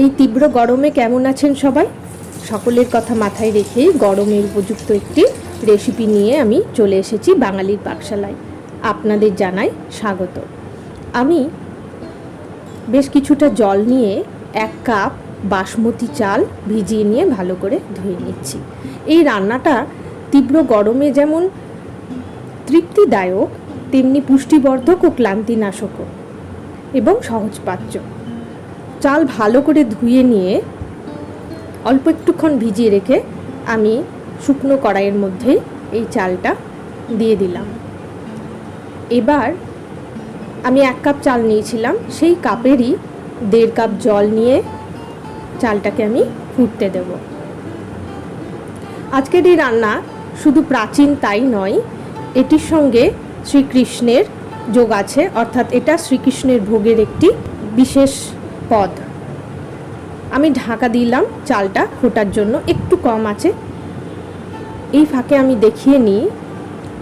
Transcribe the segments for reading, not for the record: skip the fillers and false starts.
এই তীব্র গরমে কেমন আছেন সবাই? সকলের কথা মাথায় রেখে গরমের উপযুক্ত একটি রেসিপি নিয়ে আমি চলে এসেছি বাঙালির পাকশালায়। আপনাদের জানাই স্বাগত। আমি বেশ কিছুটা জল নিয়ে 1 কাপ বাসমতি চাল ভিজিয়ে নিয়ে ভালো করে ধুয়ে নিচ্ছি। এই রান্নাটা তীব্র গরমে যেমন তৃপ্তিদায়ক, তেমনি পুষ্টিবর্ধক ও ক্লান্তিনাশকও এবং সহজপাচ্য। চাল ভালো করে ধুয়ে নিয়ে অল্প একটুক্ষণ ভিজিয়ে রেখে আমি শুকনো কড়াইয়ের মধ্যে এই চালটা দিয়ে দিলাম। এবার আমি 1 কাপ চাল নিয়েছিলাম, সেই কাপেরই 1.5 কাপ জল নিয়ে চালটাকে আমি ফুটতে দেব। আজকের এই রান্না শুধু প্রাচীন তাই নয়, এটির সঙ্গে শ্রীকৃষ্ণের যোগ আছে, অর্থাৎ এটা শ্রীকৃষ্ণের ভোগের একটি বিশেষ পদ। আমি ঢাকা দিলাম চালটা ফোটার জন্য, একটু কম আছে। এই ফাঁকে আমি দেখিয়ে নিই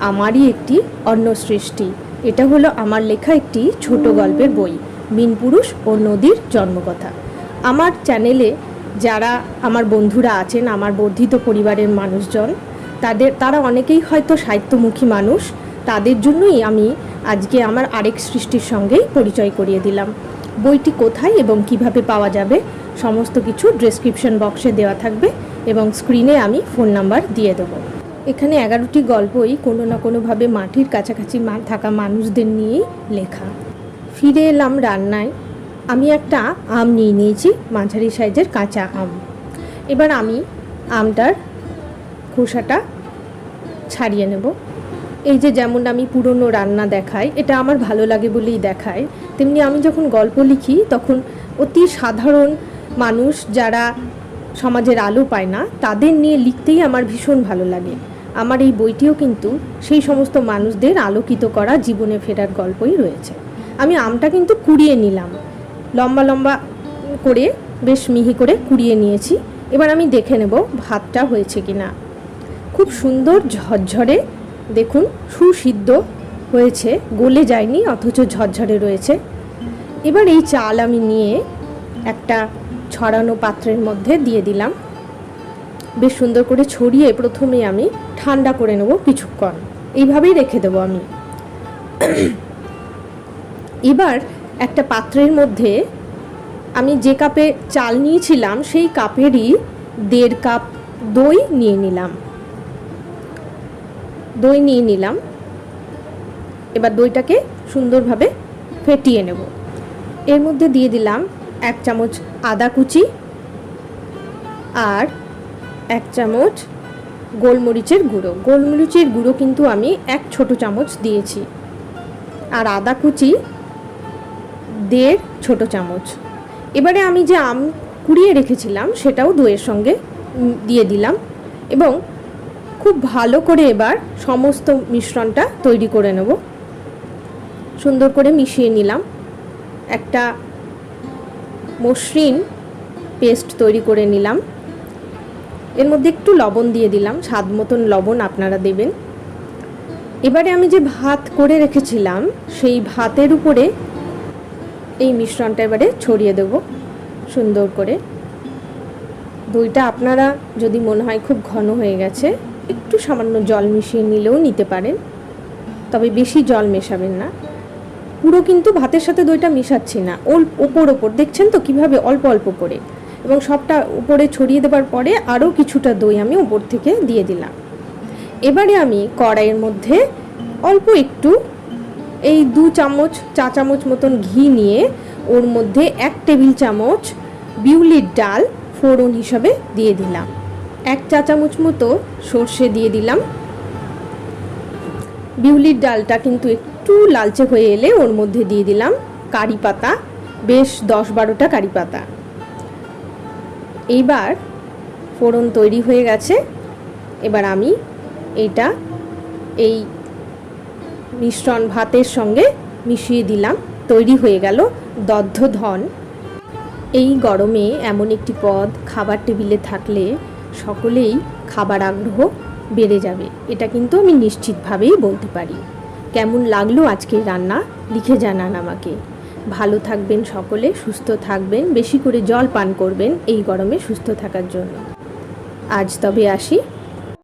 আমারই একটি অন্য সৃষ্টি। এটা হলো আমার লেখা একটি ছোট গল্পের বই, মিনপুরুষ ও নদীর জন্মকথা। আমার চ্যানেলে যারা আমার বন্ধুরা আছেন, আমার বর্ধিত পরিবারের মানুষজন, তারা অনেকেই হয়তো সাহিত্যমুখী মানুষ। তাদের জন্যই আমি আজকে আমার আরেক সৃষ্টির সঙ্গেই পরিচয় করিয়ে দিলাম। বইটি কোথায় এবং কিভাবে পাওয়া যাবে সমস্ত কিছু ডেসক্রিপশন বক্সে দেওয়া থাকবে এবং স্ক্রিনে আমি ফোন নাম্বার দিয়ে দেবো। এখানে 11টি গল্পই কোনো না কোনোভাবে মাটির কাছাকাছি থাকা মানুষদের নিয়েই লেখা। ফিরে এলাম রান্নায়। আমি একটা আম নিয়ে নিয়েছি, মাঝারি সাইজের কাঁচা আম। এবার আমি আমটার খোসাটা ছাড়িয়ে নেব। এই যে যেমন আমি পুরনো রান্না দেখাই, এটা আমার ভালো লাগে বলেই দেখাই, তেমনি আমি যখন গল্প লিখি তখন অতি সাধারণ মানুষ যারা সমাজের আলো পায় না, তাদের নিয়ে লিখতেই আমার ভীষণ ভালো লাগে। আমার এই বইটিও কিন্তু সেই সমস্ত মানুষদের আলোকিত করা জীবনে ফেরার গল্পই রয়েছে। আমি আমটা কিন্তু কুড়িয়ে নিলাম, লম্বা লম্বা করে বেশ মিহি করে কুড়িয়ে নিয়েছি। এবার আমি দেখে নেব ভাতটা হয়েছে কিনা। খুব সুন্দর ঝরঝরে, দেখুন সুসিদ্ধ হয়েছে, গলে যায়নি অথচ ঝরঝরে রয়েছে। এবার এই চাল আমি নিয়ে একটা ছড়ানো পাত্রের মধ্যে দিয়ে দিলাম। বেশ সুন্দর করে ছড়িয়ে প্রথমে আমি ঠান্ডা করে নেব কিছুক্ষণ, এইভাবেই রেখে দেবো আমি। এবার একটা পাত্রের মধ্যে আমি যে কাপে চাল নিয়েছিলাম সেই কাপেরই 1.5 কাপ দই নিয়ে নিলাম। এবার দইটাকে সুন্দরভাবে ফেটিয়ে নেব। এর মধ্যে দিয়ে দিলাম 1 চামচ আদা কুচি আর 1 চামচ গোলমরিচের গুঁড়ো। গোলমরিচের গুঁড়ো কিন্তু আমি 1 ছোট চামচ দিয়েছি, আর আদা কুচি 1.5 ছোট চামচ। এবারে আমি যে আম কুড়িয়ে রেখেছিলাম সেটাও দইয়ের সঙ্গে দিয়ে দিলাম এবং খুব ভালো করে এবার সমস্ত মিশ্রণটা তৈরি করে নেব। সুন্দর করে মিশিয়ে নিলাম, একটা মসৃণ পেস্ট তৈরি করে নিলাম। এর মধ্যে একটু লবণ দিয়ে দিলাম, স্বাদ মতন লবণ আপনারা দেবেন। এবারে আমি যে ভাত করে রেখেছিলাম সেই ভাতের উপরে এই মিশ্রণটা এবারে ছড়িয়ে দেব সুন্দর করে। দইটা আপনারা যদি মনে হয় খুব ঘন হয়ে গেছে, একটু সামান্য জল মিশিয়ে নিলেও নিতে পারেন, তবে বেশি জল মেশাবেন না। পুরো কিন্তু ভাতের সাথে দইটা মেশাচ্ছি না, ওপর দেখছেন তো কিভাবে অল্প অল্প করে, এবং সবটা উপরে ছড়িয়ে দেওয়ার পরে আরও কিছুটা দই আমি উপর থেকে দিয়ে দিলাম। এবারে আমি কড়াইয়ের মধ্যে অল্প একটু এই 2 চামচ চা চামচ মতন ঘি নিয়ে ওর মধ্যে 1 টেবিল চামচ বিউলির ডাল ফোড়ন হিসাবে দিয়ে দিলাম। 1 চা চামচ মতো সর্ষে দিয়ে দিলাম। বিউলির ডালটা কিন্তু একটু লালচে হয়ে এলে ওর মধ্যে দিয়ে দিলাম কারি পাতা, বেশ 10-12টা কারি পাতা। এইবার ফোড়ন তৈরি হয়ে গেছে। এবার আমি এটা এই মিশ্রণ ভাতের সঙ্গে মিশিয়ে দিলাম। তৈরি হয়ে গেল দধ্যধন। এই গরমে এমন একটি পদ খাবার টেবিলে থাকলে সকলেই খাবার আগ্রহ বেড়ে যাবে, এটা কিন্তু আমি নিশ্চিতভাবেই বলতে পারি। কেমন লাগলো আজকের রান্না লিখে জানান আমাকে। ভালো থাকবেন সকলে, সুস্থ থাকবেন, বেশি করে জল পান করবেন এই গরমে সুস্থ থাকার জন্য। আজ তবে আসি।